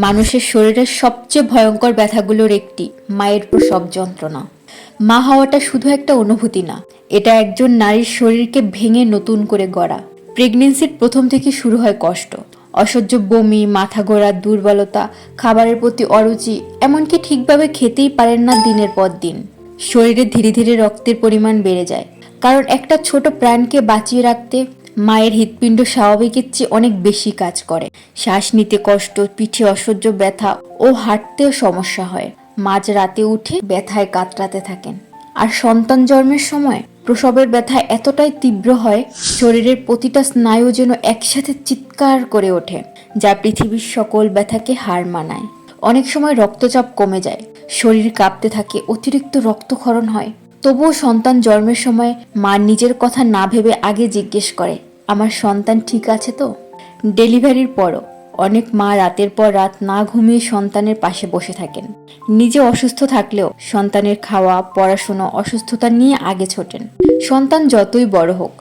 মানুষের শরীরের সবচেয়ে ভয়ঙ্কর ব্যথাগুলোর একটি মায়ের প্রসব যন্ত্রণা। মা হওয়াটা শুধু একটা অনুভূতি না, এটা একজন নারীর শরীরকে ভেঙে নতুন করে গড়া। প্রেগনেন্সির প্রথম থেকে শুরু হয় কষ্ট, অসহ্য বমি, মাথা ঘোরা, দুর্বলতা, খাবারের প্রতি অরুচি, এমনকি ঠিকভাবে খেতেই পারেন না দিনের পর দিন। শরীরে ধীরে ধীরে রক্তের পরিমাণ বেড়ে যায়, কারণ একটা ছোট প্রাণকে বাঁচিয়ে রাখতে মায়ের হৃৎপিণ্ড স্বাভাবিকের চেয়ে অনেক বেশি কাজ করে। শ্বাস নিতে কষ্ট, পিঠে অসহ্য ব্যথা ও হাঁটতেও সমস্যা হয়। মাঝ রাতে উঠে ব্যথায় কাতরাতে থাকেন। আর সন্তান জন্মের সময় প্রসবের ব্যথা এতটাই তীব্র হয়, শরীরের প্রতিটা স্নায়ু যেন একসাথে চিৎকার করে ওঠে, যা পৃথিবীর সকল ব্যথাকে হার মানায়। অনেক সময় রক্তচাপ কমে যায়, শরীর কাঁপতে থাকে, অতিরিক্ত রক্তক্ষরণ হয়। তবুও সন্তান জন্মের সময় মা নিজের কথা না ভেবে আগে জিজ্ঞেস করে, আমার সন্তান ঠিক আছে তো? ডেলিভারির পরও অনেক মা রাতের পর রাত না ঘুমিয়ে সন্তানের পাশে বসে থাকেন। নিজে অসুস্থ থাকলেও সন্তানের খাওয়া, পড়াশোনা, অসুস্থতা নিয়ে আগে ছোটেন। সন্তান যতই বড় হোক,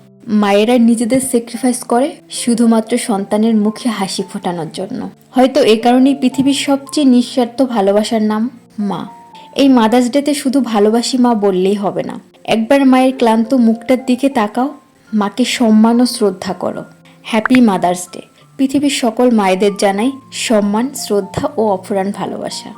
মায়েরা নিজেদের স্যাক্রিফাইস করে শুধুমাত্র সন্তানের মুখে হাসি ফোটানোর জন্য। হয়তো এ কারণেই পৃথিবীর সবচেয়ে নিঃস্বার্থ ভালোবাসার নাম মা। এই মাদার্স ডেতে শুধু ভালোবাসি মা বললেই হবে না, একবার মায়ের ক্লান্ত মুখটার দিকে তাকাও, মাকে সম্মান ও শ্রদ্ধা করো। Happy mother's day. পৃথিবীর সকল মায়েদের জানাই সম্মান, শ্রদ্ধা ও অফুরান ভালোবাসা।